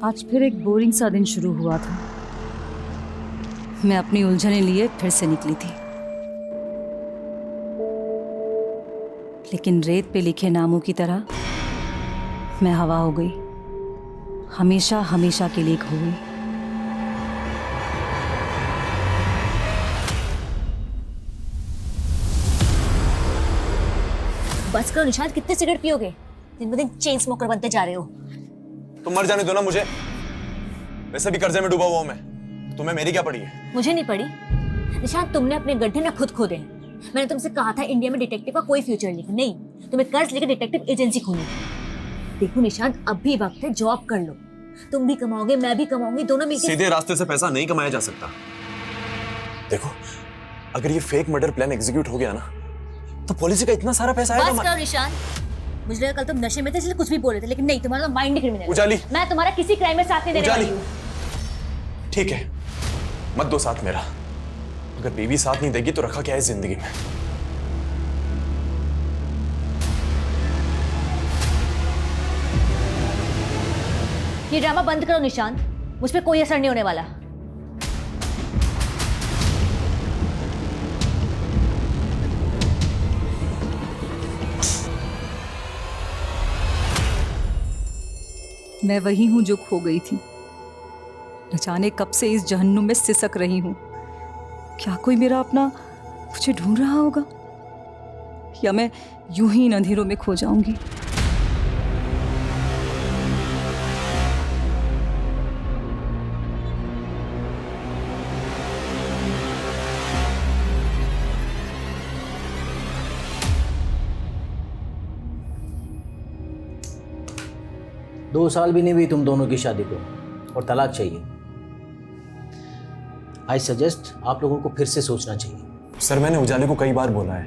आज फिर एक बोरिंग सा दिन शुरू हुआ था। मैं अपनी उलझने लिए फिर से निकली थी, लेकिन रेत पे लिखे नामों की तरह मैं हवा हो गई, हमेशा हमेशा के लिए खो गई। बस करो निशांत, कितने सिगरेट पियोगे? दिन ब दिन चेन स्मोकर बनते जा रहे हो। तुम मर जाने दो ना मुझे, वैसे भी कर्जे में डूबा हुआ हूं मैं। तुम्हें मेरी क्या पड़ी है? मुझे नहीं पड़ी निशांत, तुमने अपने गड्ढे ना खुद खोदे हैं। मैंने तुमसे कहा था इंडिया में डिटेक्टिव का कोई फ्यूचर नहीं, तुम्हें कर्ज लेकर डिटेक्टिव एजेंसी खोली। देखो निशांत, अब भी वक्त है, जॉब कर लो। तुम भी कमाओगे, मैं भी कमाऊंगी, दोनों मिलकर। सीधे रास्ते से पैसा नहीं कमाया जा सकता। देखो, अगर ये फेक मर्डर प्लान एग्जीक्यूट हो गया ना, तो पॉलिसी का इतना सारा पैसा आएगा। बस करो निशांत, मुझे लगा कल तुम नशे में थे इसलिए कुछ भी बोल रहे थे, लेकिन नहीं, तुम्हारा तो माइंड ही क्रिमिनल है। उजाली, मैं तुम्हारा किसी क्राइम में साथ नहीं देने वाली हूँ। ठीक है, मत दो साथ मेरा। अगर बीवी साथ नहीं देगी तो रखा क्या है जिंदगी में? ये ड्रामा बंद करो निशांत, मुझ पे कोई असर नहीं होने वाला। मैं वही हूं जो खो गई थी। न जाने कब से इस जहन्नुम में सिसक रही हूं। क्या कोई मेरा अपना मुझे ढूंढ रहा होगा, या मैं यूं ही इन अंधेरों में खो जाऊंगी? दो साल भी नहीं हुई तुम दोनों की शादी को और तलाक चाहिए। आई सजेस्ट आप लोगों को फिर से सोचना चाहिए। सर, मैंने उजाले को कई बार बोला है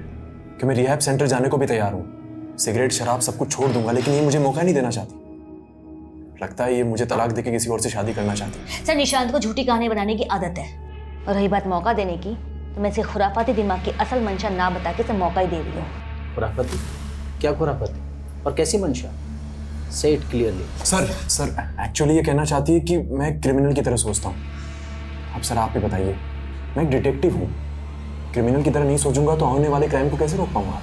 कि मैं रिहैब सेंटर जाने को भी तैयार हूँ। सिगरेट शराब सब कुछ छोड़ दूंगा, लेकिन ये मुझे मौका नहीं देना चाहती। लगता है ये मुझे तलाक देके किसी और से शादी करना चाहती है। सर, निशांत को झूठी कहानी बनाने की आदत है, और रही बात मौका देने की, तो मैं इसे खुराफाती दिमाग की असल मंशा ना बता के इसे मौका ही दे रही हूँ। खुराफाती? क्या खुराफाती और कैसी मंशा? से इट क्लियरली। सर एक्चुअली ये कहना चाहती है कि मैं क्रिमिनल की तरह सोचता हूँ। अब सर आप ही बताइए, मैं एक डिटेक्टिव हूँ, क्रिमिनल की तरह नहीं सोचूंगा तो होने वाले क्राइम को कैसे रोक पाऊंगा?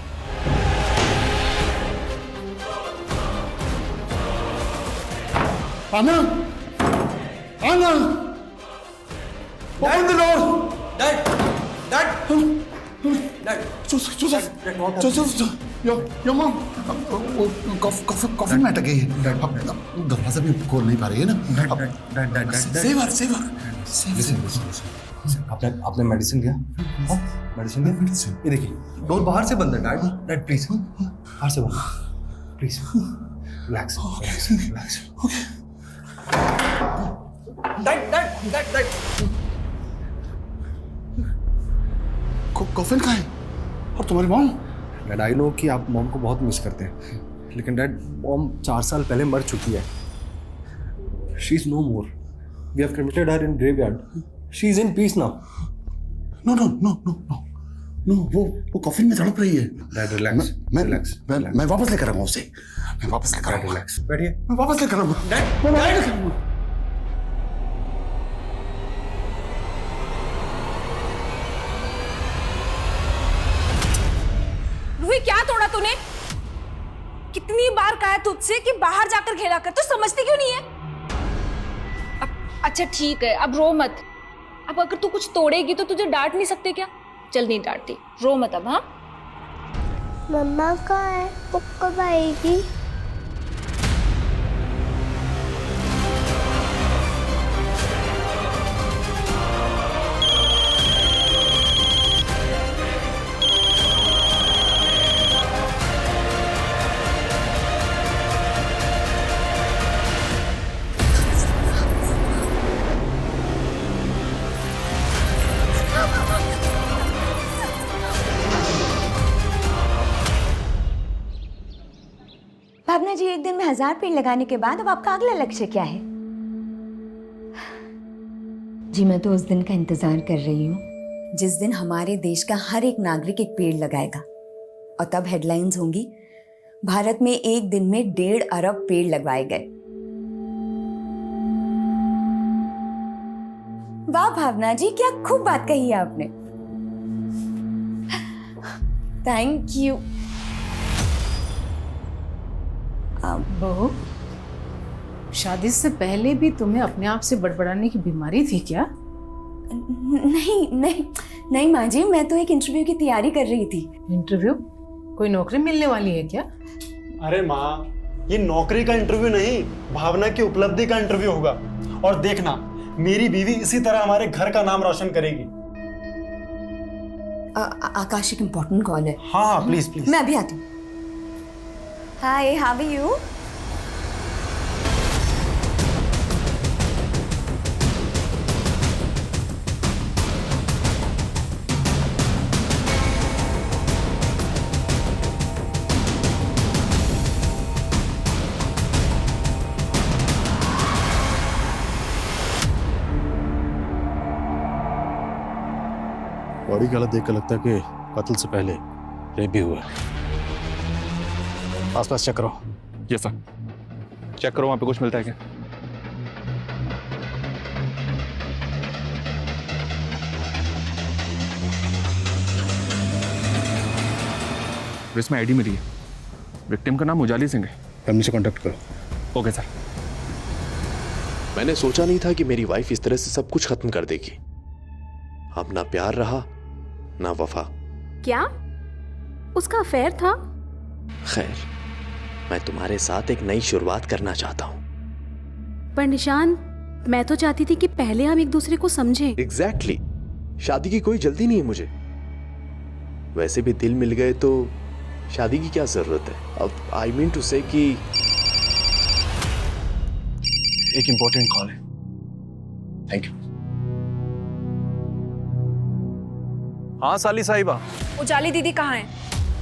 आना, आना, open the door. Dad, Joseph, your mom. Coffee में अटक गई है। दरवाजा भी खोल नहीं पा रही है ना। Save her. आपने मेडिसिन लिया? मेडिसिन लिया? ये देखिए, डोर बाहर से बंद है। डैड प्लीज, बाहर से बंद, प्लीज रिलैक्स। डैड कॉफिन कहाँ है? और तुम्हारी मॉम? डैड, आई नो कि आप मॉम को बहुत मिस करते हैं, लेकिन डैड, मॉम 4 साल पहले मर चुकी है। She is no more. We have cremated her in graveyard. She is in peace now. No, वो कॉफिन में तड़प रही है। Dad relax, relax. मैं वापस लेकर आऊंगा उसे। मैं वापस लेकर आऊंगा। रिलैक्स, बैठिए। मैं वापस लेकर आऊंगा। मैं वापस लेकर आऊंगा। रूही, क्या तोड़ा तूने? कितनी बार कहा है तुझसे कि बाहर जाकर खेला कर, तू समझती क्यों नहीं है? अच्छा ठीक है, अब रो मत। अब अगर तू कुछ तोड़ेगी तो तुझे डांट नहीं सकते क्या? चल नहीं डांटती, रो मत अब। हाँ, मम्मा कहाँ है? वो कब आएगी? भावना जी, एक दिन में 1000 पेड़ लगाने के बाद अब आपका अगला लक्ष्य क्या है? जी, मैं तो उस दिन का इंतजार कर रही हूँ जिस दिन हमारे देश का हर एक नागरिक एक पेड़ लगाएगा, और तब हेडलाइंस होंगी, भारत में एक दिन में 1.5 अरब पेड़ लगवाए गए। वाह भावना जी, क्या खूब बात कही है आपने। Thank you. बहू, शादी से पहले भी तुम्हें अपने आप से बड़बड़ाने की बीमारी थी क्या? नहीं नहीं नहीं माँ जी, मैं तो एक इंटरव्यू की तैयारी कर रही थी। इंटरव्यू? कोई नौकरी मिलने वाली है क्या? अरे माँ, ये नौकरी का इंटरव्यू नहीं, भावना की उपलब्धि का इंटरव्यू होगा। और देखना, मेरी बीवी इसी तरह हमारे घर का नाम रोशन करेगी। आकाश, एक इम्पोर्टेंट कॉल है। हाँ हाँ, प्लीज प्लीज। मैं अभी आती हूँ। हाय, हाउ आर यू? बॉडी की हालत देख कर लगता है कि कत्ल से पहले रेप भी हुआ है। आसपास चेक करो। यस सर, चेक करो वहां पे कुछ मिलता है क्या? इसमें आईडी मिली है, विक्टिम का नाम उजाली सिंह है। फैमिली से कांटेक्ट करो। Okay sir. मैंने सोचा नहीं था कि मेरी वाइफ इस तरह से सब कुछ खत्म कर देगी। अब ना प्यार रहा ना वफा। क्या उसका अफेयर था? खैर, मैं तुम्हारे साथ एक नई शुरुआत करना चाहता हूँ। पर निशान, मैं तो चाहती थी कि पहले हम एक दूसरे को समझें। एग्जैक्टली। शादी की कोई जल्दी नहीं है मुझे। वैसे भी दिल मिल गए तो शादी की क्या जरूरत है। अब आई मीन टू से कि एक इंपॉर्टेंट कॉल है। Thank you. हाँ साली साहिबा। उजाली दीदी कहाँ है?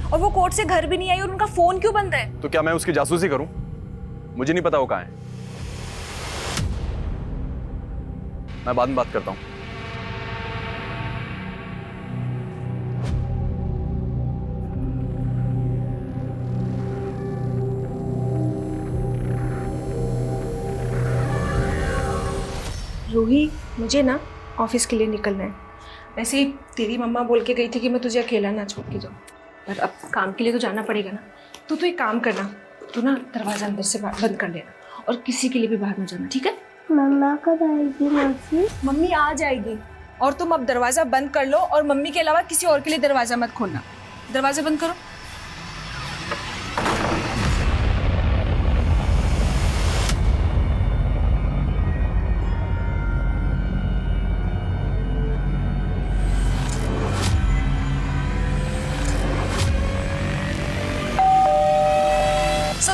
और वो कोर्ट से घर भी नहीं आई और उनका फोन क्यों बंद है? तो क्या मैं उसकी जासूसी करूं? मुझे नहीं पता वो कहाँ है। मैं बाद में बात करता हूं। रूही, मुझे ना ऑफिस के लिए निकलना है। वैसे ही तेरी मम्मा बोल के गई थी कि मैं तुझे अकेला ना छोड़ के जाऊँ, पर अब काम के लिए तो जाना पड़ेगा ना। तो एक काम करना, तू ना दरवाजा अंदर से बंद कर देना और किसी के लिए भी बाहर ना जाना, ठीक है? मम्मा कब आएगी मौसी? मम्मी आ जाएगी और तुम अब दरवाजा बंद कर लो और मम्मी के अलावा किसी और के लिए दरवाजा मत खोलना। दरवाजा बंद करो।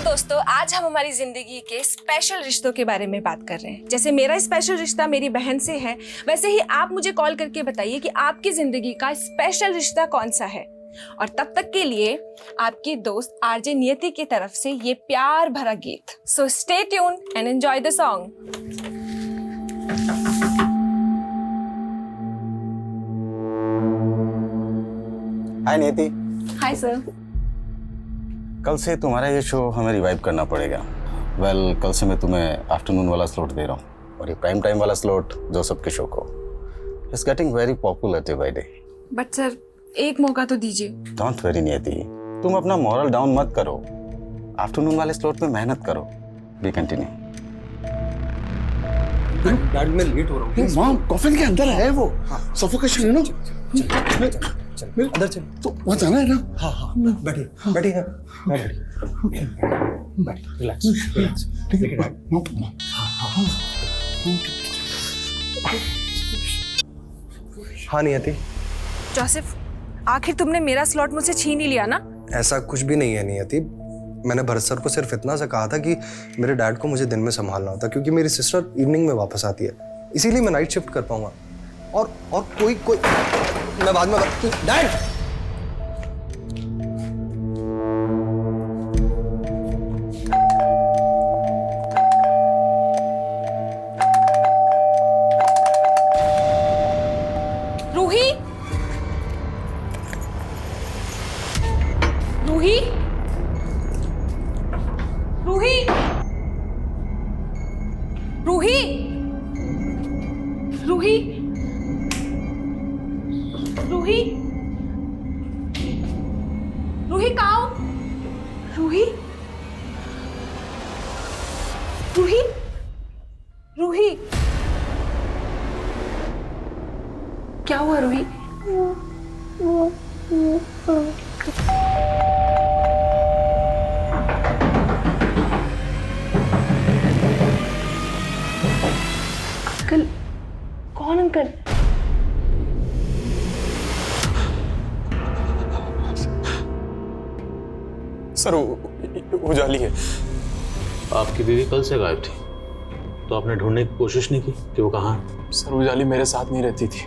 दोस्तों, आज हम हमारी जिंदगी के स्पेशल रिश्तों के बारे में बात कर रहे हैं। जैसे मेरा स्पेशल रिश्ता मेरी बहन से है, वैसे ही आप मुझे कॉल करके बताइए कि आपकी जिंदगी का स्पेशल रिश्ता कौन सा है। और तब तक के लिए आपकी दोस्त आरजे नियति की तरफ से ये प्यार भरा गीत। So stay tune and enjoy the song. Hi Niyati. Hi sir. कल से तुम्हारा ये शो हमें रिवाइव करना पड़ेगा। वेल, कल से मैं तुम्हें आफ्टरनून वाला स्लॉट दे रहा हूँ और ये प्राइम टाइम वाला स्लॉट जो सबके शो को it's getting very popular day by day. But sir, एक मौका तो दीजिए। डोंट वरी नियति, तुम अपना मॉरल डाउन मत करो। आफ्टरनून वाले स्लॉट में मेहनत करो। We continue. डैड, मैं लेट हो रहा हूँ। मां, कॉफिन के अंदर है वो। सफोकेशन है ना। अंदर चल। तो वहाँ जाना है ना। हाँ हाँ, बैठिए बैठिए। ओके, बैठिए, रिलैक्स रिलैक्स। ठीक है। हाँ नियति। जोसेफ, आखिर तुमने मेरा स्लॉट मुझसे छीन ही लिया ना? ऐसा कुछ भी नहीं है नियति। मैंने भरत सर को सिर्फ इतना सा कहा था कि मेरे डैड को मुझे दिन में संभालना होता, क्योंकि मेरी सिस्टर इवनिंग में वापस आती है, इसीलिए मैं नाइट शिफ्ट कर पाऊंगा। और कोई मैं बाद में डैड। रूही, रूही, रूही, रूही, रूही। रूही, रूही कहाँ हो? रूही, रूही, रूही, क्या हुआ रूही? अंकल, कौन अंकल? सर उजाली है। आपकी बीवी कल से गायब थी, तो आपने ढूंढने की कोशिश नहीं की कि वो कहाँ है? सर उजाली मेरे साथ नहीं रहती थी,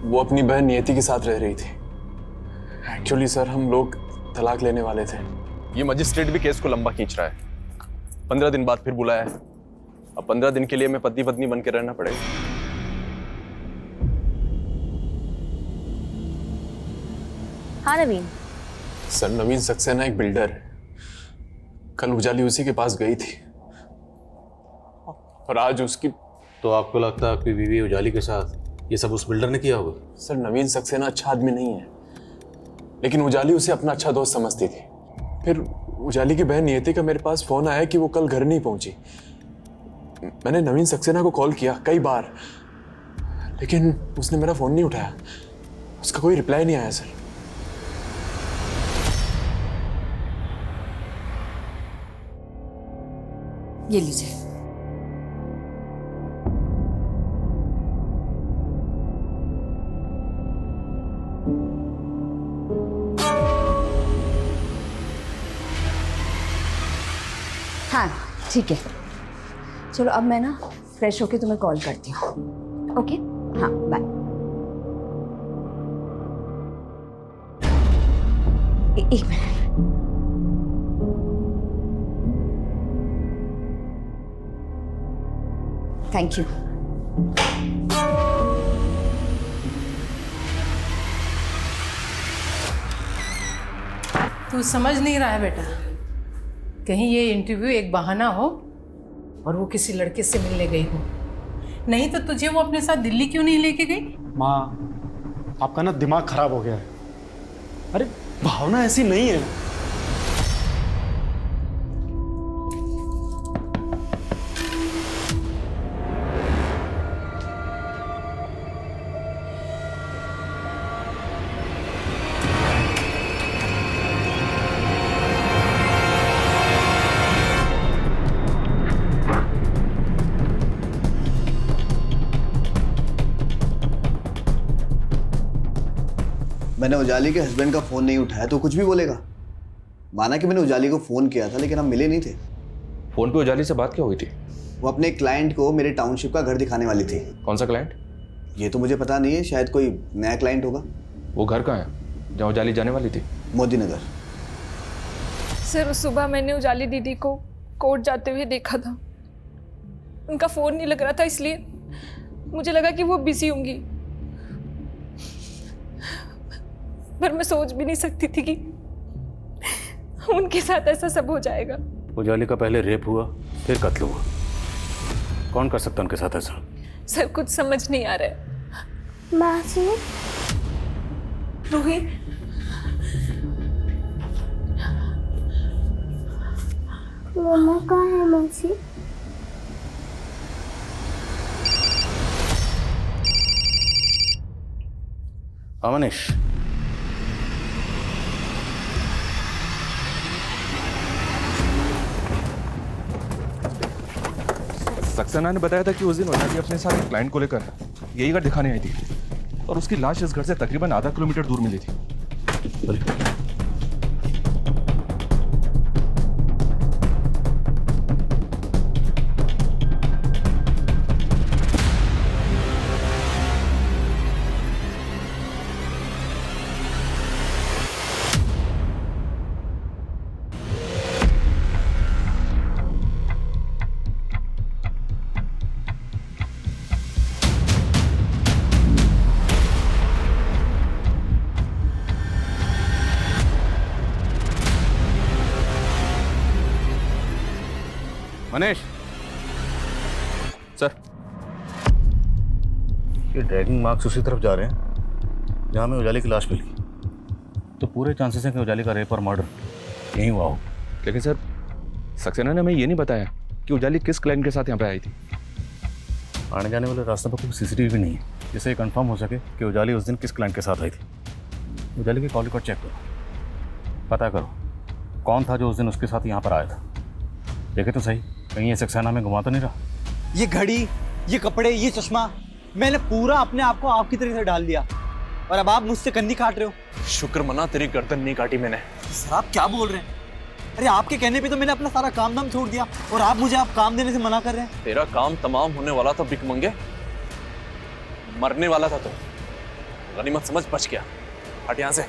वो अपनी बहन नियति के साथ रह रही थी। एक्चुअली सर हम लोग तलाक लेने वाले थे। ये मजिस्ट्रेट भी केस को लंबा खींच रहा है। 15 दिन बाद फिर बुलाया है। अब 15 दिन के लिए मैं पति पत्नी बन के रहना पड़ेगा। हाँ नवीन। सर नवीन सक्सेना एक बिल्डर है। कल उजाली उसी के पास गई थी और आज उसकी। तो आपको लगता है आपकी बीवी उजाली के साथ ये सब उस बिल्डर ने किया होगा? सर नवीन सक्सेना अच्छा आदमी नहीं है, लेकिन उजाली उसे अपना अच्छा दोस्त समझती थी। फिर उजाली की बहन नियति का मेरे पास फोन आया कि वो कल घर नहीं पहुंची। मैंने नवीन सक्सेना को कॉल किया कई बार, लेकिन उसने मेरा फोन नहीं उठाया। उसका कोई रिप्लाई नहीं आया सर। ये लीजिए। हाँ ठीक है, चलो अब मैं ना फ्रेश होके तुम्हें कॉल करती हूँ। ओके हाँ बाय। एक मिनट। Thank you. तू समझ नहीं रहा है बेटा, कहीं ये इंटरव्यू एक बहाना हो और वो किसी लड़के से मिलने गई हो। नहीं तो तुझे वो अपने साथ दिल्ली क्यों नहीं लेके गई? माँ, आपका ना दिमाग खराब हो गया है। अरे भावना ऐसी नहीं है। मैंने उजाली के हस्बैंड का फ़ोन नहीं उठाया तो कुछ भी बोलेगा। माना कि मैंने उजाली को फ़ोन किया था, लेकिन हम मिले नहीं थे। फोन पे उजाली से बात क्या हुई थी? वो अपने क्लाइंट को मेरे टाउनशिप का घर दिखाने वाली थी। कौन सा क्लाइंट? ये तो मुझे पता नहीं है, शायद कोई नया क्लाइंट होगा। वो घर कहाँ है जहाँ उजाली जाने वाली थी? मोदी नगर। सर सुबह मैंने उजाली दीदी को कोर्ट जाते हुए देखा था। उनका फ़ोन नहीं लग रहा था, इसलिए मुझे लगा कि वो बिजी होंगी, पर मैं सोच भी नहीं सकती थी कि उनके साथ ऐसा सब हो जाएगा। उजाली का पहले रेप हुआ, फिर कत्ल हुआ। कौन कर सकता उनके साथ ऐसा? सर कुछ समझ नहीं आ रहा है। मासी, रूही, मम्मा कहाँ है मासी? अमनीश, सक्सेना ने बताया था कि उस दिन उजाली अपने साथ एक क्लाइंट को लेकर यही घर दिखाने आई थी और उसकी लाश इस घर से तकरीबन आधा किलोमीटर दूर मिली थी। मनीष, सर ये ड्रैगिंग मार्क्स उसी तरफ जा रहे हैं। जहाँ में उजाली की लाश मिली, तो पूरे चांसेस हैं कि उजाली का रेप और मर्डर यहीं हुआ हो। लेकिन सर सक्सेना ने हमें ये नहीं बताया कि उजाली किस क्लाइंट के साथ यहाँ पे आई थी। आने जाने वाले रास्ते पर कोई सीसीटीवी नहीं है जिससे ये कंफर्म हो सके कि उजाली उस दिन किस क्लाइंट के साथ आई थी। उजाली की कॉल रिकॉर्ड चेक करो, पता करो कौन था जो उस दिन उसके साथ यहाँ पर आया था। देखे तो सही, कहीं ये सक्सेना में घुमा तो नहीं रहा। ये घड़ी, ये कपड़े, ये चश्मा, मैंने पूरा अपने आप को आपकी तरह से डाल दिया और अब आप मुझसे कन्नी काट रहे हो। शुक्र मना तेरी गर्दन नहीं काटी मैंने। सर आप क्या बोल रहे हैं? अरे आपके कहने पे तो मैंने अपना सारा काम धाम छोड़ दिया और आप मुझे काम देने से मना कर रहे हैं। तेरा काम तमाम होने वाला था भिख मंगे, मरने वाला था तो गनीमत समझ बच गया। हट यहाँ से।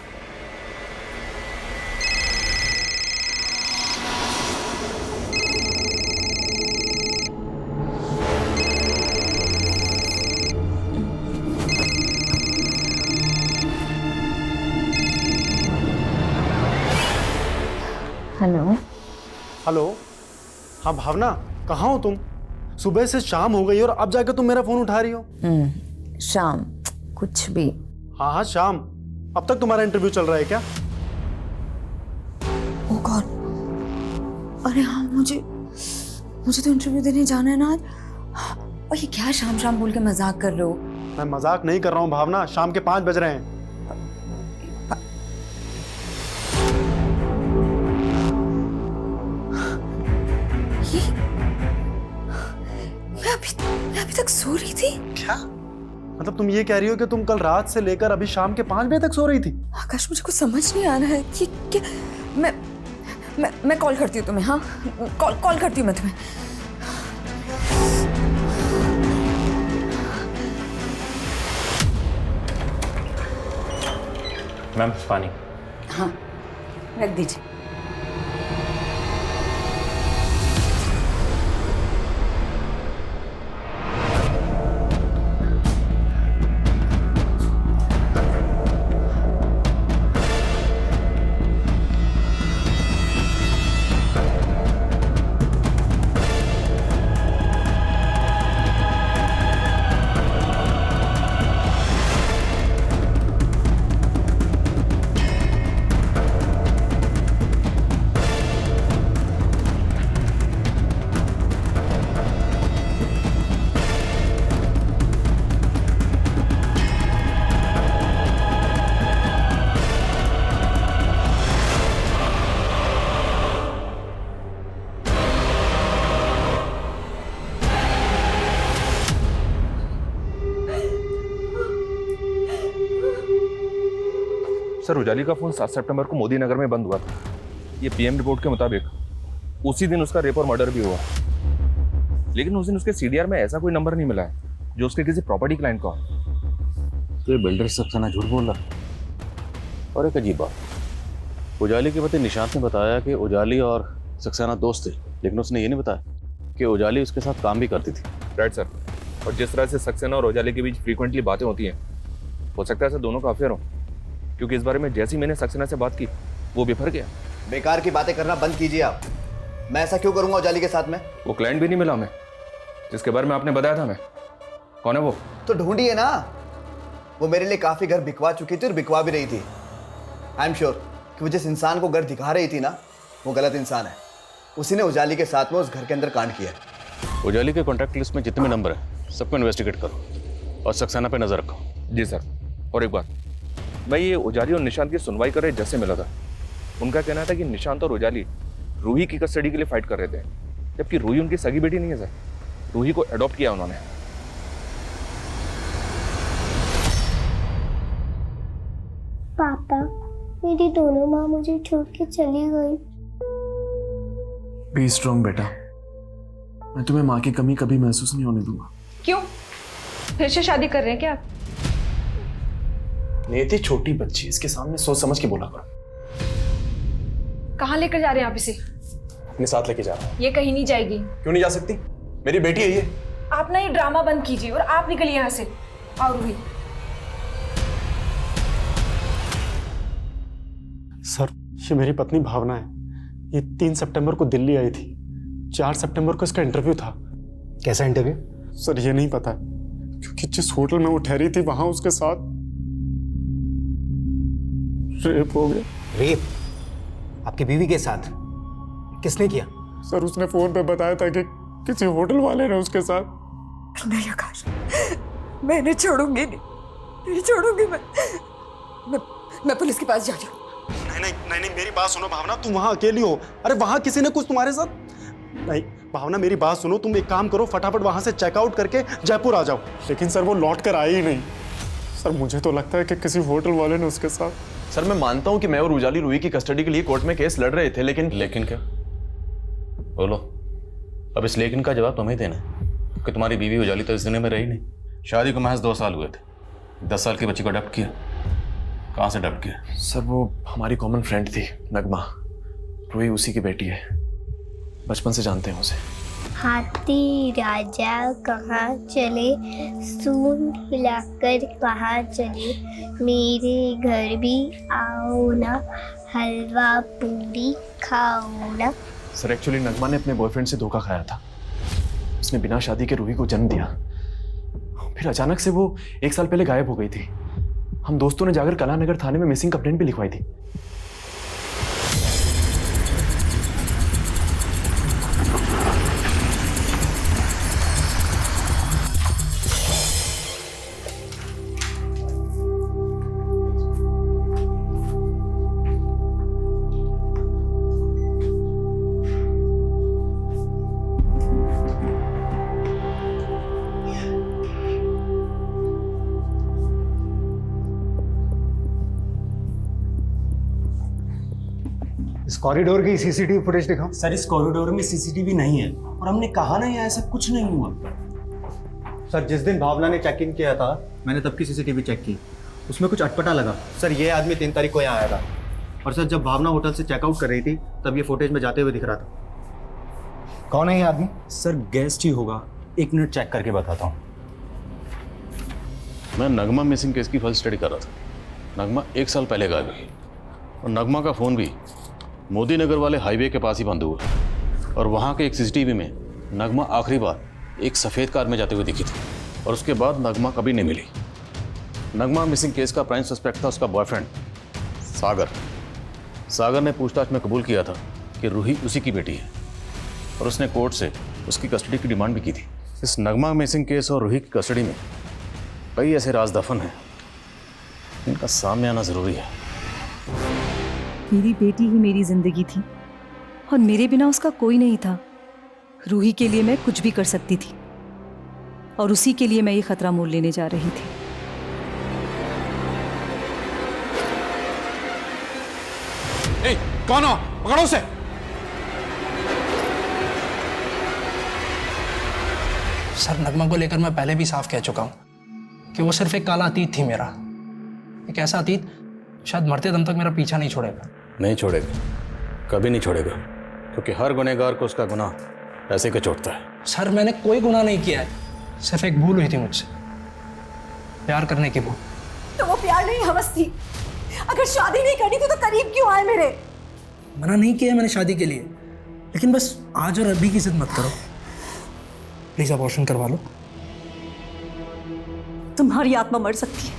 हेलो। हेलो, हाँ भावना, कहाँ हो तुम? सुबह से शाम हो गई और अब जाकर तुम मेरा फोन उठा रही हो। शाम कुछ भी। हाँ हाँ शाम। अब तक तुम्हारा इंटरव्यू चल रहा है क्या? ओह गॉड, अरे हाँ मुझे तो इंटरव्यू देने जाना है ना आज। और ये क्या शाम शाम बोल के मजाक कर रहे हो? मैं मजाक नहीं कर रहा हूँ भावना, शाम के 5 बज रहे हैं। मैं अभी तक सो रही थी। क्या मतलब तुम ये कह रही हो कि तुम कल रात से लेकर अभी शाम के 5 बजे तक सो रही थी? आकाश मुझे कुछ समझ नहीं आ रहा है कि क्या। मैं कॉल करती हूँ तुम्हें। हाँ कॉल करती हूँ मैं तुम्हें। मैम पानी। हाँ रख दीजिए। सर उजाली का फोन 7 सितंबर को मोदी नगर में बंद हुआ था। ये पीएम रिपोर्ट के मुताबिक उसी दिन उसका रेप और मर्डर भी हुआ। लेकिन उस दिन उसके सीडीआर में ऐसा कोई नंबर नहीं मिला है जो उसके किसी प्रॉपर्टी क्लाइंट का हो। तो ये बिल्डर सक्सेना झूठ बोल रहा। और एक अजीब बात, उजाली के पति निशांत ने बताया कि उजाली और सक्सेना दोस्त थे, लेकिन उसने ये नहीं बताया कि उजाली उसके साथ काम भी करती थी। Right sir. और जिस तरह से सक्सेना और उजाली के बीच फ्रीक्वेंटली बातें होती हैं, हो सकता है ऐसा दोनों का अफेयर हो, क्योंकि इस बारे में जैसे ही मैंने सक्सेना से बात की वो बिफर गया। बेकार की बातें करना बंद कीजिए आप। मैं ऐसा क्यों करूंगा उजाली के साथ में? वो क्लाइंट भी नहीं मिला हमें जिसके बारे में आपने बताया था। मैं कौन है वो? तो ढूंढिए ना। वो मेरे लिए काफी घर बिकवा चुकी थी और बिकवा भी रही थी। आई एम श्योर कि वो जिस इंसान को घर दिखा रही थी ना, वो गलत इंसान है। उसी ने उजाली के साथ में उस घर के अंदर कांड किया है। उजाली के कॉन्टैक्ट लिस्ट में जितने भी नंबर है सबको इन्वेस्टिगेट करो और सक्सेना पे नजर रखो। जी सर। और एक बात, मैं ये उजाली और निशांत की सुनवाई कर रहे जैसे मिला था, उनका कहना था कि निशांत और उजाली रूही की कस्टडी के लिए फाइट कर रहे थे, जबकि रूही उनकी सगी बेटी नहीं है सर। रूही को अडॉप्ट किया उन्होंने। पापा, मेरी दोनों माँ मुझे छोड़ के चली गई। बी स्ट्रॉन्ग बेटा, मैं तुम्हें माँ की कमी कभी महसूस नहीं होने दूंगा। क्यों? फिर से शादी कर रहे हैं क्या आप? नेती छोटी बच्ची, इसके सामने सोच समझ के बोला करो। कहाँ लेकर जा रहे हैं आप इसे? अपने साथ लेके जा रहा हूँ। ये कहीं नहीं जाएगी। क्यों नहीं जा सकती? मेरी बेटी है ये। आप ना ये ड्रामा बंद कीजिए और आप निकलिए यहाँ से। आओ रूही। सर, ये मेरी पत्नी भावना है। ये 3 सितंबर को दिल्ली आई थी। 4 सितंबर को इसका इंटरव्यू था। कैसा इंटरव्यू? सर ये नहीं पता क्योंकि जिस होटल में वो ठहरी थी वहां उसके साथ रेप हो गया। रेप? आपकी बीवी के साथ? किसने किया? सर उसने फोन पे बताया था कि किसी होटल वाले ने उसके साथ। नहीं आकाश, मैं इन्हें छोड़ूंगी नहीं छोड़ूंगी मैं पुलिस के पास जा रही हूँ। नहीं, मेरी बात सुनो भावना, तुम वहां अकेली हो। अरे वहां किसी ने कुछ तुम्हारे साथ नहीं। भावना मेरी बात सुनो, तुम एक काम करो, फटाफट वहां से चेकआउट करके जयपुर आ जाओ। लेकिन सर वो लौट कर आए ही नहीं। सर मुझे तो लगता है कि किसी होटल वाले ने उसके साथ। सर मैं मानता हूं कि मैं और उजाली रूही की कस्टडी के लिए कोर्ट में केस लड़ रहे थे, लेकिन क्या? बोलो। अब इस लेकिन का जवाब तुम्हें देना है कि तुम्हारी बीवी उजाली तो इस दुनिया में रही नहीं। शादी को महज 2 साल हुए थे। 10 साल की बच्ची को अडॉप्ट किया। कहाँ से अडॉप्ट किया? सर वो हमारी कॉमन फ्रेंड थी, नगमा। रूही उसी की बेटी है, बचपन से जानते हैं उसे। हाथी राजा कहाँ चले, सूंड हिलाकर कहाँ चले, मेरे घर भी आओ ना, हलवा पूरी खाओ ना। सर एक्चुअली नगमा ने अपने बॉयफ्रेंड से धोखा खाया था। उसने बिना शादी के रूही को जन्म दिया, फिर अचानक से वो 1 साल पहले गायब हो गई थी। हम दोस्तों ने जाकर कलानगर थाने में मिसिंग कंप्लेंट भी लिखवाई थी। इस कॉरिडोर की सीसीटीवी फुटेज दिखाओ। सर इस कॉरिडोर में सीसीटीवी नहीं है और हमने कहा ना यहाँ ऐसा कुछ नहीं हुआ। सर जिस दिन भावना ने चेक इन किया था मैंने तब की सीसीटीवी चेक की, उसमें कुछ अटपटा लगा। सर ये आदमी 3 तारीख को यहाँ आया था और सर जब भावना होटल से चेकआउट कर रही थी तब ये फुटेज में जाते हुए दिख रहा था। कौन है ये आदमी? सर गेस्ट ही होगा, 1 मिनट चेक करके बताता हूँ। मैं नगमा मिसिंग केस की फाइल स्टडी कर रहा था। नगमा 1 साल पहले गायब हुई और नगमा का फ़ोन भी मोदी नगर वाले हाईवे के पास ही बंद हुआ और वहाँ के एक सीसीटीवी में नगमा आखिरी बार एक सफ़ेद कार में जाते हुए दिखी थी और उसके बाद नगमा कभी नहीं मिली। नगमा मिसिंग केस का प्राइम सस्पेक्ट था उसका बॉयफ्रेंड सागर। सागर ने पूछताछ में कबूल किया था कि रूही उसी की बेटी है और उसने कोर्ट से उसकी कस्टडी की डिमांड भी की थी। इस नगमा मिसिंग केस और रूही की कस्टडी में कई ऐसे राज दफन हैं इनका सामने आना ज़रूरी है। मेरी बेटी ही मेरी जिंदगी थी और मेरे बिना उसका कोई नहीं था। रूही के लिए मैं कुछ भी कर सकती थी और उसी के लिए मैं ये खतरा मोल लेने जा रही थी। ए, कौन हो? पकड़ो उसे। सर नगमा को लेकर मैं पहले भी साफ कह चुका हूं कि वो सिर्फ एक काला अतीत थी मेरा, एक ऐसा अतीत शायद मरते दम तक मेरा पीछा नहीं छोड़ेगा। नहीं छोड़ेगा, कभी नहीं छोड़ेगा, क्योंकि हर गुनहगार को उसका गुनाह ऐसे के चोटता है। सर मैंने कोई गुनाह नहीं किया है, सिर्फ एक भूल हुई थी मुझसे, प्यार करने की भूल। तो वो प्यार नहीं हवस थी। अगर शादी नहीं करनी थी तो करीब क्यों आए मेरे? मना नहीं किया मैंने शादी के लिए, लेकिन बस आज और अभी की जिद मत करो। प्लीज अबॉर्शन करवा लो। तुम्हारी आत्मा मर सकती है,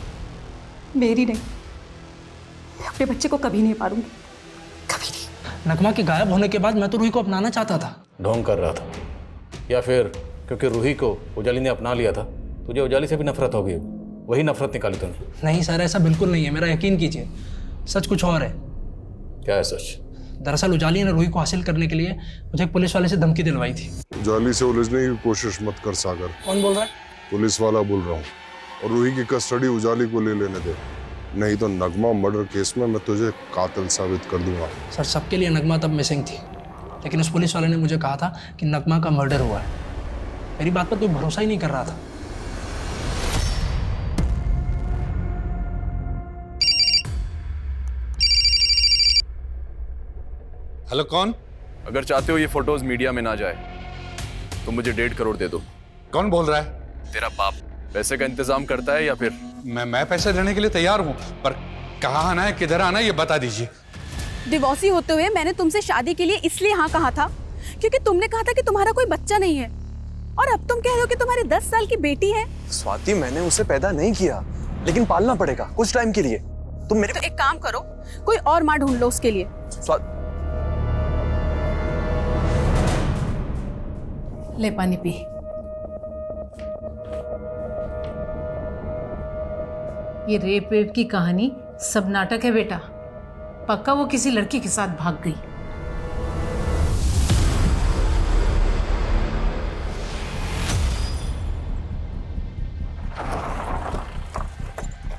मेरी नहीं। मैं अपने बच्चे को कभी नहीं पालूंगी, कभी नहीं। नगमा के गायब होने के बाद मैं तो रूही को अपनाना चाहता था। ढोंग कर रहा था, या फिर क्योंकि रूही को उजाली ने अपना लिया था तुझे उजाली से भी नफरत हो गई, वही नफरत निकाली तूने? नहीं सर, ऐसा बिल्कुल नहीं है, मेरा यकीन कीजिए। सच कुछ और है। क्या है सच? दरअसल उजाली ने रूही को हासिल करने के लिए मुझे एक पुलिस वाले से धमकी दिलवाई थी। उजाली से उलझने की कोशिश मत कर सागर। कौन बोल रहा है? पुलिस वाला बोल रहा हूँ। और रूही की कस्टडी उजाली को ले लेने दे, नहीं तो नगमा मर्डर केस में मैं तुझे कातिल साबित कर दूंगा। सर सबके लिए नगमा तब मिसिंग थी, लेकिन उस पुलिस वाले ने मुझे कहा था कि नगमा का मर्डर हुआ है। मेरी बात पर कोई भरोसा ही नहीं कर रहा था। हेलो, कौन? अगर चाहते हो ये फोटोज मीडिया में ना जाए तो मुझे 1.5 करोड़ दे दो। कौन बोल रहा है? तेरा बाप पैसे का इंतजाम करता है या फिर? मैं पैसे देने के लिए तैयार हूँ, पर कहाँ आना है, किधर आना है, ये बता दीजिए। डिवोर्सी होते हुए मैंने तुमसे शादी के लिए इसलिए हाँ कहा था क्योंकि तुमने कहा था कि तुम्हारा कोई बच्चा नहीं है, और अब तुम कह रहे हो कि तुम्हारी 10 साल की बेटी है। स्वाति, मैंने उसे पैदा नहीं किया, लेकिन पालना पड़ेगा कुछ टाइम के लिए। तुम मेरे तो एक काम करो, कोई और माँ ढूंढ लो उसके लिए। ले पानी पी। ये रेप वेप की कहानी सब नाटक है बेटा। पक्का वो किसी लड़की के साथ भाग गई।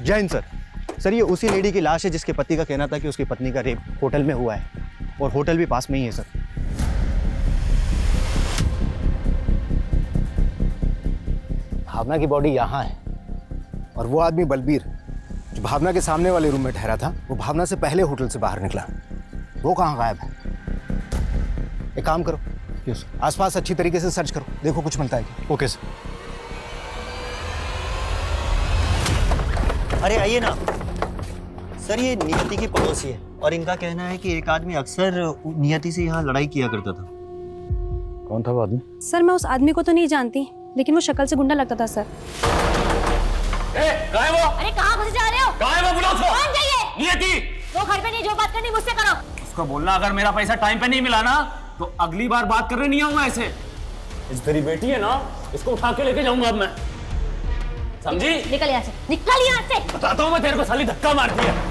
जय हिंद सर। सर ये उसी लेडी की लाश है जिसके पति का कहना था कि उसकी पत्नी का रेप होटल में हुआ है, और होटल भी पास में ही है सर। भावना की बॉडी यहाँ है, और वो आदमी बलबीर जो भावना के सामने वाले रूम में ठहरा था, वो भावना से पहले होटल से बाहर निकला। वो कहाँ गायब है? एक काम करो, आसपास अच्छी तरीके से सर्च करो, देखो कुछ मिलता है क्या। Okay sir. अरे आइए ना सर, ये नियति की पड़ोसी है और इनका कहना है कि एक आदमी अक्सर नियति से यहाँ लड़ाई किया करता था। कौन था वो आदमी? सर मैं उस आदमी को तो नहीं जानती, लेकिन वो शक्ल से गुंडा लगता था सर। कहाँ है वो? अरे कहाँ फंसे जा रहे हो? कहाँ है वो? बुलाओ उसको। कौन चाहिए? नियति। वो घर पे नहीं, जो बात करनी मुझसे करो। उसको बोलना अगर मेरा पैसा टाइम पे नहीं मिला ना तो अगली बार बात करने नहीं आऊंगा ऐसे। इस तेरी बेटी है ना, इसको उठा के लेके जाऊंगा अब मैं, समझी? निकल यहाँ से, निकल यहाँ से। बताता हूँ मैं तेरे को, साली धक्का मारती है।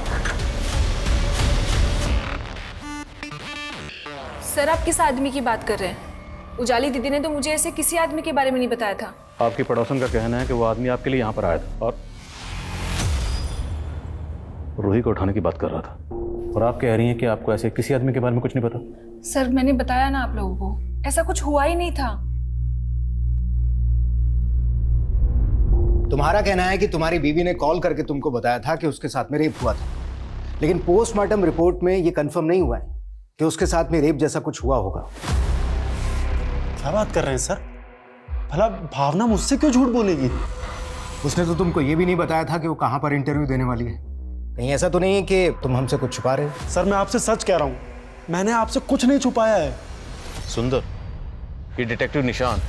सर आप किस आदमी की बात कर रहे हैं? उजाली दीदी ने तो मुझे ऐसे किसी आदमी के बारे में नहीं बताया था। आपकी पड़ोसन का कहना है कि वो आदमी आपके लिए यहाँ पर आया था और रूही को उठाने की बात कर रहा था, और आप कह रही हैं कि आपको ऐसे किसी आदमी के बारे में कुछ नहीं पता। सर मैंने बताया ना आप लोगों को, ऐसा कुछ हुआ ही नहीं था। तुम्हारा कहना है कि तुम्हारी बीवी ने कॉल करके तुमको बताया था कि उसके साथ में रेप हुआ था, लेकिन पोस्टमार्टम रिपोर्ट में ये कंफर्म नहीं हुआ है कि उसके साथ में रेप जैसा कुछ हुआ होगा। क्या बात कर रहे हैं सर? भला भावना मुझसे क्यों झूठ बोलेगी? उसने तो तुमको ये भी नहीं बताया था कि वो कहाँ पर इंटरव्यू देने वाली है। कहीं ऐसा तो नहीं है कि तुम हमसे कुछ छुपा रहे हो? सर मैं आपसे सच कह रहा हूँ, मैंने आपसे कुछ नहीं छुपाया है। सुंदर, ये डिटेक्टिव निशान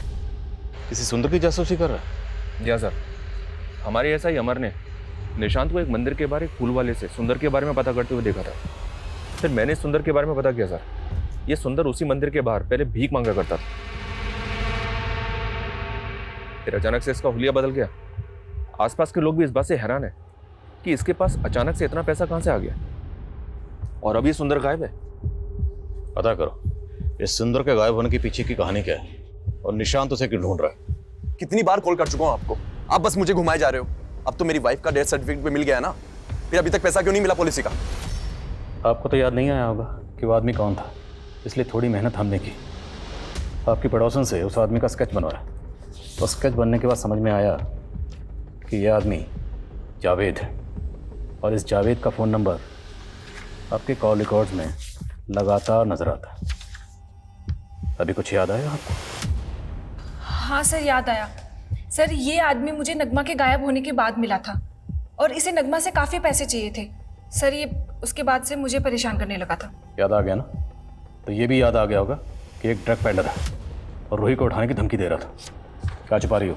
किसी सुंदर की जासूसी कर रहा है? या सर, हमारे ऐसा ही अमर ने निशांत को एक मंदिर के बाहर एक फूल वाले से सुंदर के बारे में पता करते हुए देखा था। फिर मैंने सुंदर के बारे में पता किया सर, ये सुंदर उसी मंदिर के बाहर पहले भीख मांगा करता था। फिर अचानक से इसका हुलिया बदल गया। आसपास के लोग भी इस बात से हैरान है कि इसके पास अचानक से इतना पैसा कहां से आ गया, और अब ये सुंदर गायब है। पता करो इस सुंदर के गायब होने के पीछे की कहानी क्या है, और निशांत उसे क्यों ढूंढ रहा है। कितनी बार कॉल कर चुका हूँ आपको, आप बस मुझे घुमाए जा रहे हो। अब तो मेरी वाइफ का डेथ सर्टिफिकेट भी मिल गया है ना, फिर अभी तक पैसा क्यों नहीं मिला पॉलिसी का? आपको तो याद नहीं आया होगा कि वो आदमी कौन था, इसलिए थोड़ी मेहनत हमने की। आपकी पड़ोसन से उस आदमी का स्केच बनवाया, तो स्केच बनने के बाद समझ में आया कि यह आदमी जावेद है, और इस जावेद का फ़ोन नंबर आपके कॉल रिकॉर्ड्स में लगातार नजर आता है। अभी कुछ याद आया आपको? हाँ सर याद आया। सर ये आदमी मुझे नगमा के गायब होने के बाद मिला था, और इसे नगमा से काफ़ी पैसे चाहिए थे। सर ये उसके बाद से मुझे परेशान करने लगा था। याद आ गया ना? तो ये भी याद आ गया होगा कि एक ड्रग पेडलर है और रूही को उठाने की धमकी दे रहा था। क्या छुपा रही हो?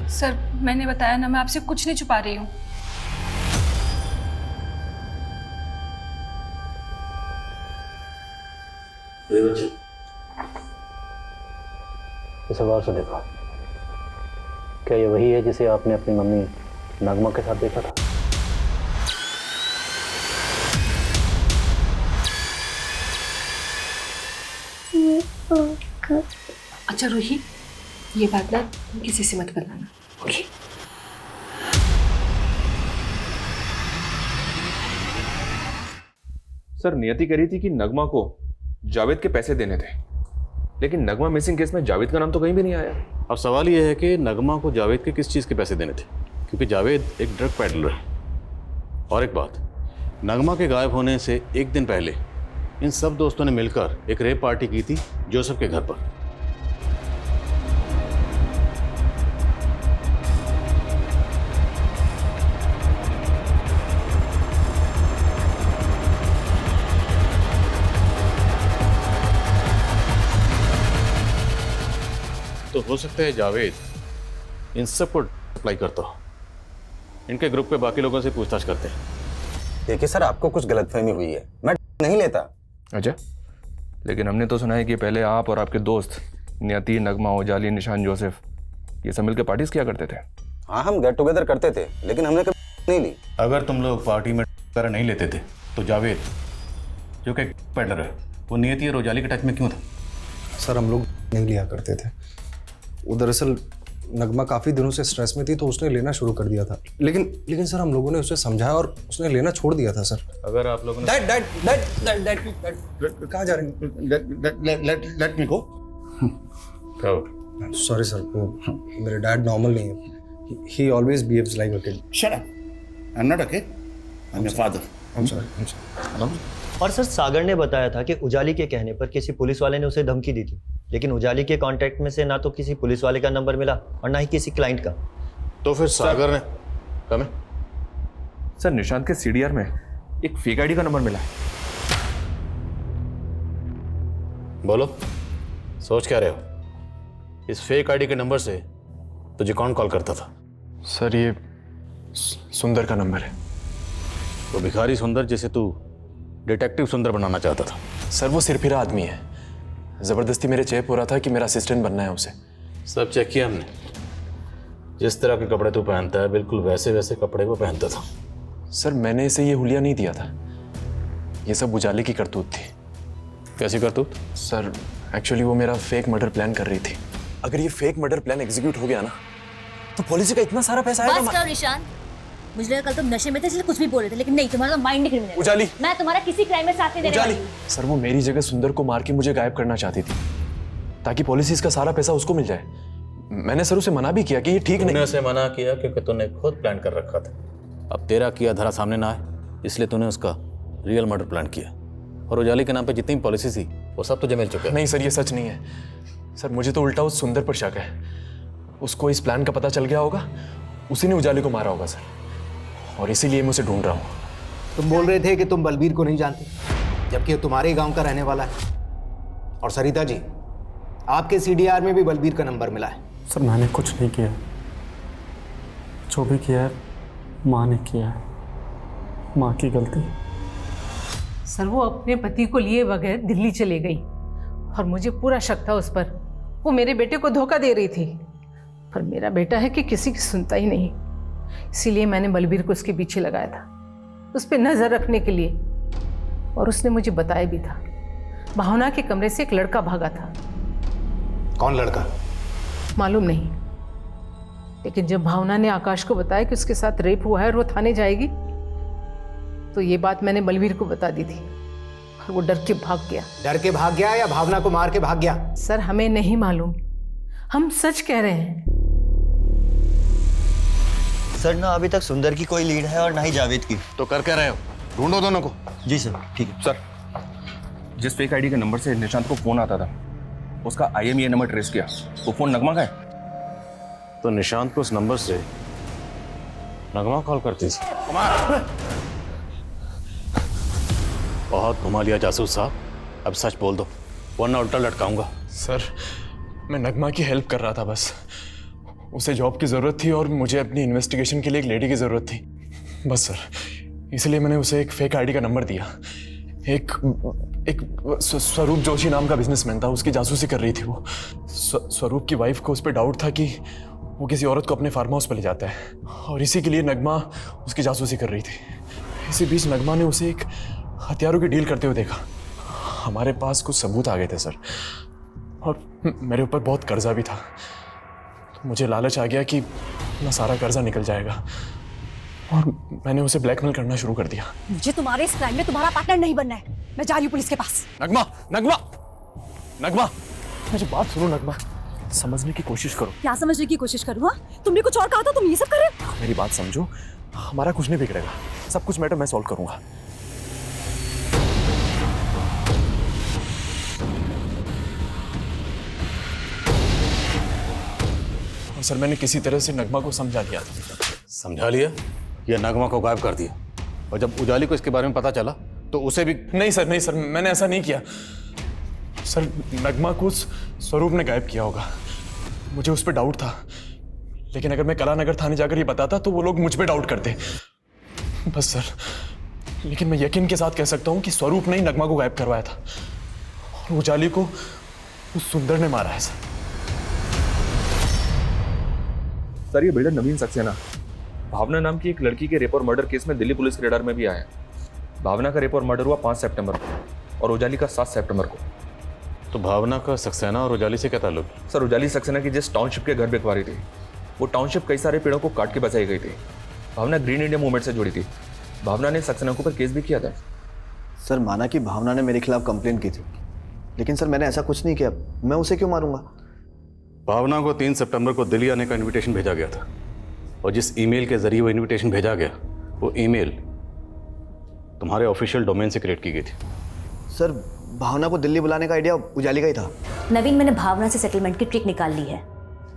सर मैंने बताया ना, मैं आपसे कुछ नहीं छुपा रही हूँ। इस बार से देखो, क्या ये वही है जिसे आपने अपनी मम्मी नगमा के साथ देखा था? अच्छा रूही, ये बात ना तुम किसी से मत बताना, ओके? सर नियति कह रही थी कि नगमा को जावेद के पैसे देने थे, लेकिन नगमा मिसिंग केस में जावेद का नाम तो कहीं भी नहीं आया। अब सवाल यह है कि नगमा को जावेद के किस चीज़ के पैसे देने थे, क्योंकि जावेद एक ड्रग पेडलर है। और एक बात, नगमा के गायब होने से एक दिन पहले इन सब दोस्तों ने मिलकर एक रेप पार्टी की थी जोसेफ के घर पर। तो हो सकता है जावेद इन सब को सप्लाई करता हो। इनके ग्रुप के बाकी लोगों से पूछताछ करते हैं। देखिए सर, आपको कुछ गलतफहमी हुई है, मैं नहीं लेता। अच्छा, लेकिन हमने तो सुना है कि पहले आप और आपके दोस्त नियति, नगमा, उजाली, निशान, जोसेफ ये सब मिलकर पार्टीज किया करते थे। हाँ, हम गेट टुगेदर करते थे, लेकिन हमने कभी नहीं ली। अगर तुम लोग पार्टी में वगैरह नहीं लेते थे तो जावेद जो कि पेडलर है वो नियति और उजाली के टच में क्यों था? सर हम लोग नहीं लिया करते थे। वो दरअसल नगमा काफ़ी दिनों से स्ट्रेस में थी तो उसने लेना शुरू कर दिया था, लेकिन सर हम लोगों ने उसे समझाया और उसने लेना छोड़ दिया था सर। अगर आप लोगों ने कहाँ जा रहे हैं? लेट मी गो। सॉरी सर, वो मेरे डैड नॉर्मल नहीं है। ही always behaves like a kid. Shut up, I am not a kid, I am your father. I am sorry. और सर सागर ने बताया था कि उजाली के कहने पर किसी पुलिस वाले ने उसे धमकी दी थी, लेकिन उजाली के कांटेक्ट में से ना तो किसी पुलिस वाले का नंबर मिला और ना ही किसी क्लाइंट का। तो फिर सागर ने कम सर निशांत के सीडीआर में एक फेक आईडी का नंबर मिला है। बोलो, सोच क्या रहे हो? इस फेक आईडी के नंबर से तुझे कौन कॉल करता था? सर ये सुंदर का नंबर है। तो भिखारी सुंदर जिसे तू डिटेक्टिव सुंदर बनाना चाहता था? सर वो सिरफिरा आदमी है, जबरदस्ती मेरे चेप हो रहा था कि मेरा असिस्टेंट बनना है उसे। सब चेक किया हमने। जिस तरह के कपड़े तू पहनता है बिल्कुल वैसे वैसे कपड़े वो पहनता था। सर मैंने इसे ये हुलिया नहीं दिया था, ये सब उजाले की करतूत थी। कैसी करतूत? सर एक्चुअली वो मेरा फेक मर्डर प्लान कर रही थी। अगर ये फेक मर्डर प्लान एग्जीक्यूट हो गया ना तो पॉलिसी का इतना सारा पैसा आएगा। बस करो निशान, मुझे लगा कल तुम नशे में थे इसलिए कुछ भी बोल रहे थे, लेकिन नहीं, तुम्हारा माइंड क्रिमिनल। उजाली, मैं तुम्हारा किसी क्राइम में साथ नहीं देने वाली हूं। सर वो मेरी जगह सुंदर को मार के मुझे गायब करना चाहती थी ताकि पॉलिसीज का सारा पैसा उसको मिल जाए। मैंने सर उसे मना भी किया कि ये ठीक नहीं। उसे मना किया क्योंकि तूने खुद प्लान कर रखा था। अब तेरा किया धरा सामने ना आए इसलिए तूने उसका रियल मर्डर प्लान किया, और उजाली के नाम पे जितनी पॉलिसी थी वो सब तुझे मिल चुका है। नहीं सर ये सच नहीं है। सर मुझे तो उल्टा उस सुंदर पर शक है। उसको इस प्लान का पता चल गया होगा, उसी ने उजाली को मारा होगा सर, और इसीलिए मैं उसे ढूंढ रहा हूँ। तुम बोल रहे थे कि तुम बलबीर को नहीं जानते, जबकि वो तुम्हारे गांव का रहने वाला है। और सरिता जी, आपके सीडीआर में भी बलबीर का नंबर मिला है। सर मैंने कुछ नहीं किया, जो भी किया है माँ ने किया है, माँ की गलती। सर वो अपने पति को लिए बगैर दिल्ली चली गई और मुझे पूरा शक था उस पर। वो मेरे बेटे को धोखा दे रही थी, पर मेरा बेटा है कि किसी की सुनता ही नहीं। इसीलिए मैंने बलबीर को उसके पीछे लगाया था, उस पर नजर रखने के लिए। और उसने मुझे बताया भी था, भावना के कमरे से एक लड़का भागा था। कौन लड़का? मालूम नहीं, लेकिन जब भावना ने आकाश को बताया कि उसके साथ रेप हुआ है और वो थाने जाएगी, तो ये बात मैंने बलबीर को बता दी थी और वो डर के भाग गया। डर के भाग गया या भावना को मार के भाग गया? सर हमें नहीं मालूम, हम सच कह रहे हैं। सर ना अभी तक सुंदर की कोई लीड है और ना ही जावेद की। तो कर क्या रहे हो? ढूंढो दोनों को। जी सर, ठीक है। सर जिस फेक आईडी के नंबर से निशांत को फोन आता था उसका IMEI नंबर ट्रेस किया, वो फोन नगमा का है। तो निशांत को उस नंबर से नगमा कॉल करती थी। बहुत घुमा लिया जासूस साहब, अब सच बोल दो वरना उल्टा लटकाऊंगा। सर मैं नगमा की हेल्प कर रहा था बस। उसे जॉब की ज़रूरत थी और मुझे अपनी इन्वेस्टिगेशन के लिए एक लेडी की ज़रूरत थी बस सर, इसलिए मैंने उसे एक फेक आईडी का नंबर दिया। एक स्वरूप जोशी नाम का बिजनेसमैन था, उसकी जासूसी कर रही थी वो। स्वरूप की वाइफ को उस पर डाउट था कि वो किसी औरत को अपने फार्म हाउस पर ले जाता है, और इसी के लिए नगमा उसकी जासूसी कर रही थी। इसी बीच नगमा ने उसे एक हथियारों की डील करते हुए देखा। हमारे पास कुछ सबूत आ गए थे सर, और मेरे ऊपर बहुत कर्जा भी था। तो मुझे लालच आ गया कि ना सारा कर्जा निकल जाएगा, और मैंने उसे ब्लैकमेल करना शुरू कर दिया। मुझे तुम्हारे इस क्राइम में तुम्हारा पार्टनर नहीं बनना है। मैं जा रही हूँ पुलिस के पास। नगमा नगमा नगमा मेरी बात सुनो। नगमा समझने की कोशिश करो। क्या समझने की कोशिश करूँ? तुमने कुछ और कहा था, तुम ये सब कर रहे हो। मेरी बात समझो, हमारा कुछ नहीं बिगड़ेगा, सब कुछ मैटर मैं सॉल्व करूंगा। और सर मैंने किसी तरह से नगमा को समझा लिया। समझा लिया या नगमा को गायब कर दिया? और जब उजाली को इसके बारे में पता चला तो उसे भी? नहीं सर मैंने ऐसा नहीं किया सर। नगमा को स्वरूप ने गायब किया होगा, मुझे उस पर डाउट था। लेकिन अगर मैं कलानगर थाने जाकर ये बताता तो वो लोग मुझ पे डाउट करते। बस सर लेकिन मैं यकीन के साथ कह सकता हूँ कि स्वरूप ने ही नगमा को गायब करवाया था और उजाली को उस सुंदर ने मारा है सर ये बिल्डर नवीन सक्सेना भावना नाम की एक लड़की के रेप और मर्डर केस में दिल्ली पुलिस के रडार में भी आया है। भावना का रेप और मर्डर हुआ 5 सितंबर को और उजाली का 7 सितंबर को। तो भावना का सक्सेना और उजाली से क्या ताल्लुक? सर उजाली सक्सेना की जिस टाउनशिप के घर बिकवा रही थी वो टाउनशिप कई सारे पेड़ों को काट के बचाई गई थी। भावना ग्रीन इंडिया मूवमेंट से जुड़ी थी। भावना ने सक्सेना के ऊपर केस भी किया था। सर माना कि भावना ने मेरे खिलाफ कंप्लेंट की थी, लेकिन सर मैंने ऐसा कुछ नहीं किया। मैं उसे क्यों मारूंगा? भावना को 3 सितंबर को दिल्ली आने का इनविटेशन भेजा गया था और जिस ईमेल के जरिए वो इनविटेशन भेजा गया वो ईमेल तुम्हारे ऑफिशियल डोमेन से क्रिएट की गई थी। सर भावना को दिल्ली बुलाने का आइडिया उजाली का ही था। नवीन, मैंने भावना से सेटलमेंट की ट्रिक निकाल ली है।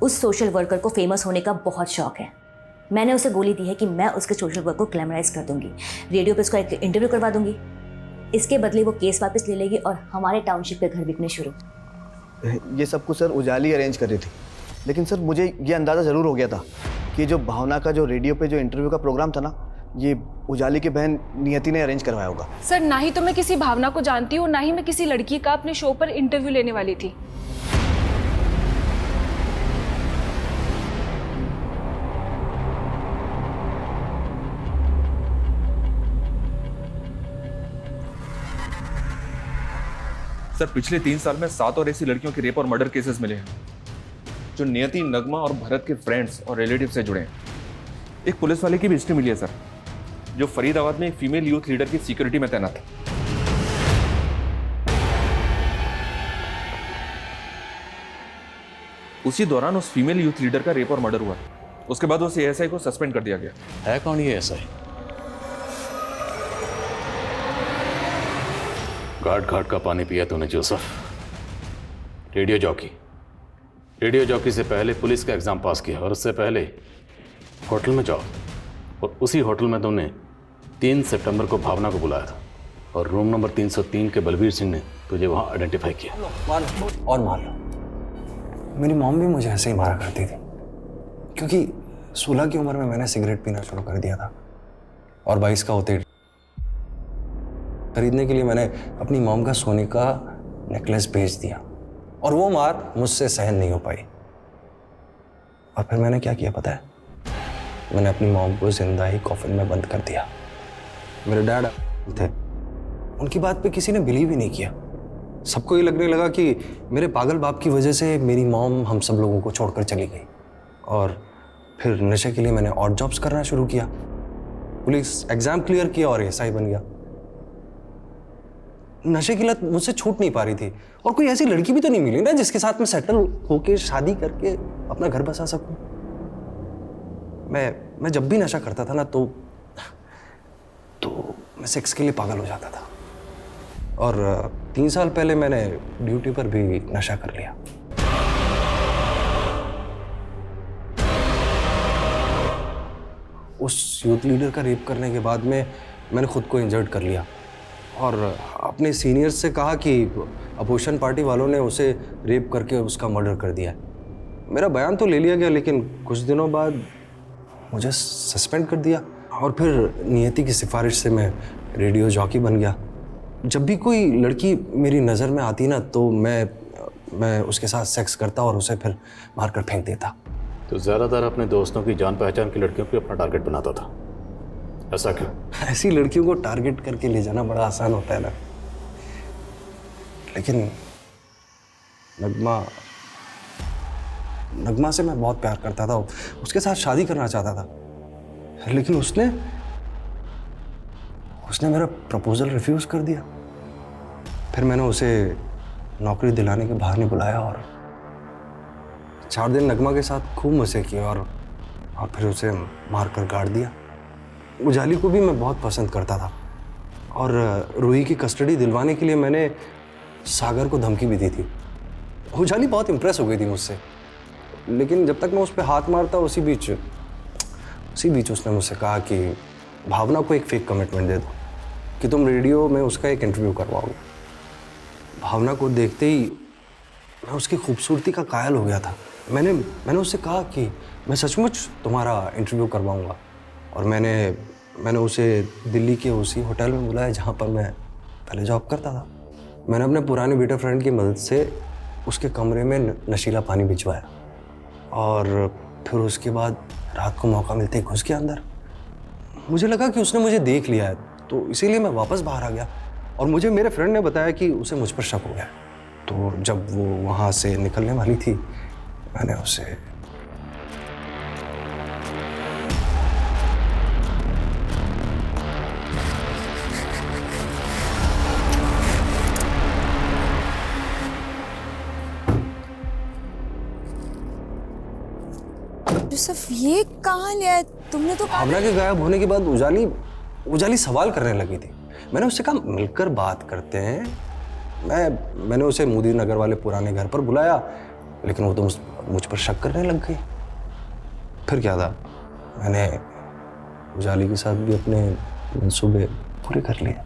उस सोशल वर्कर को फेमस होने का बहुत शौक है। मैंने उसे गोली दी है कि मैं उसके सोशल वर्क को ग्लैमराइज कर दूंगी, रेडियो पे उसका एक इंटरव्यू करवा दूंगी। इसके बदले वो केस वापस ले लेगी और हमारे टाउनशिप के घर बिकने शुरू। ये सब कुछ सर उजाली अरेंज कर रही थी, लेकिन सर मुझे ये अंदाज़ा ज़रूर हो गया था कि जो भावना का जो रेडियो पे जो इंटरव्यू का प्रोग्राम था ना, ये उजाली की बहन नियति ने अरेंज करवाया होगा। सर ना ही तो मैं किसी भावना को जानती हूँ, ना ही मैं किसी लड़की का अपने शो पर इंटरव्यू लेने वाली थी। सर पिछले 3 साल में 7 और ऐसी लड़कियों के रेप और मर्डर केसेस मिले हैं जो नियति, नगमा और भरत के फ्रेंड्स और रिलेटिव से जुड़े हैं। एक पुलिस वाले की भी हिस्ट्री मिली है सर, जो फरीदाबाद में एक फीमेल यूथ लीडर की सिक्योरिटी में तैनात है। उसी दौरान उस फीमेल यूथ लीडर का रेप और मर्डर हुआ। उसके बाद उस एएसआई को सस्पेंड कर दिया गया। है कौन ये एएसआई? घाट घाट का पानी पिया तूने जोसेफ। रेडियो जॉकी से पहले पुलिस का एग्जाम पास किया और उससे पहले होटल में जाओ, और उसी होटल में तुमने 3 सितंबर को भावना को बुलाया था और रूम नंबर 303 के बलबीर सिंह ने तुझे वहां आइडेंटिफाई किया। और मान लो मेरी मॉम भी मुझे ऐसे ही मारा करती थी, क्योंकि 16 की उम्र में मैंने सिगरेट पीना शुरू कर दिया था और 22 का होते खरीदने के लिए मैंने अपनी मॉम का सोने का नेकलेस बेच दिया और वो मार मुझसे सहन नहीं हो पाई। और फिर मैंने क्या किया पता है? मैंने अपनी मॉम को जिंदा ही कॉफिन में बंद कर दिया। मेरे डैड थे, उनकी बात पे किसी ने बिलीव ही नहीं किया। सबको ये लगने लगा कि मेरे पागल बाप की वजह से मेरी मॉम हम सब लोगों को छोड़कर चली गई। और फिर नशे के लिए मैंने ऑड जॉब्स करना शुरू किया, पुलिस एग्जाम क्लियर किया और एएसआई बन गया। नशे की लत मुझसे छूट नहीं पा रही थी और कोई ऐसी लड़की भी तो नहीं मिली ना जिसके साथ मैं सेटल होके शादी करके अपना घर बसा सकूं। मैं जब भी नशा करता था ना तो मैं सेक्स के लिए पागल हो जाता था। और 3 साल पहले मैंने ड्यूटी पर भी नशा कर लिया। उस यूथ लीडर का रेप करने के बाद में मैंने खुद को इंजर्ड कर लिया और अपने सीनियर्स से कहा कि अपोजिशन पार्टी वालों ने उसे रेप करके उसका मर्डर कर दिया। मेरा बयान तो ले लिया गया, लेकिन कुछ दिनों बाद मुझे सस्पेंड कर दिया और फिर नियति की सिफारिश से मैं रेडियो जॉकी बन गया। जब भी कोई लड़की मेरी नज़र में आती ना तो मैं उसके साथ सेक्स करता और उसे फिर मारकर फेंक देता। तो ज़्यादातर अपने दोस्तों की जान पहचान की लड़कियों को अपना टारगेट बनाता था, ऐसा क्यों? ऐसी लड़कियों को टारगेट करके ले जाना बड़ा आसान होता है ना, लेकिन नगमा से मैं बहुत प्यार करता था, उसके साथ शादी करना चाहता था, लेकिन उसने मेरा प्रपोजल रिफ्यूज कर दिया। फिर मैंने उसे नौकरी दिलाने के बहाने बुलाया और 4 दिन नगमा के साथ खूब मजे किए और फिर उसे मारकर गाड़ दिया। उजाली को भी मैं बहुत पसंद करता था और रूही की कस्टडी दिलवाने के लिए मैंने सागर को धमकी भी दी थी। उजाली बहुत इम्प्रेस हो गई थी मुझसे, लेकिन जब तक मैं उस पर हाथ मारता उसी बीच उसने मुझसे कहा कि भावना को एक फेक कमिटमेंट दे दो कि तुम रेडियो में उसका एक इंटरव्यू करवाओगे। भावना को देखते ही मैं उसकी खूबसूरती का कायल हो गया था। मैंने उससे कहा कि मैं सचमुच तुम्हारा इंटरव्यू करवाऊंगा और मैंने मैंने उसे दिल्ली के उसी होटल में बुलाया जहाँ पर मैं पहले जॉब करता था। मैंने अपने पुराने बेटे फ्रेंड की मदद से उसके कमरे में नशीला पानी भिजवाया और फिर उसके बाद रात को मौका मिलते ही घुस गया अंदर। मुझे लगा कि उसने मुझे देख लिया है, तो इसीलिए मैं वापस बाहर आ गया और मुझे मेरे फ्रेंड ने बताया कि उसे मुझ पर शक हो गया। तो जब वो वहाँ से निकलने वाली थी मैंने उसे यूसुफ ये कहाँ लिया? तुमने तो भावना के गायब होने के बाद उजाली सवाल करने लगी थी। मैंने उससे कहा मिलकर बात करते हैं। मैंने उसे मोदी नगर वाले पुराने घर पर बुलाया, लेकिन वो तो मुझ पर शक करने लग गई। फिर क्या था, मैंने उजाली के साथ भी अपने मंसूबे पूरे कर लिए।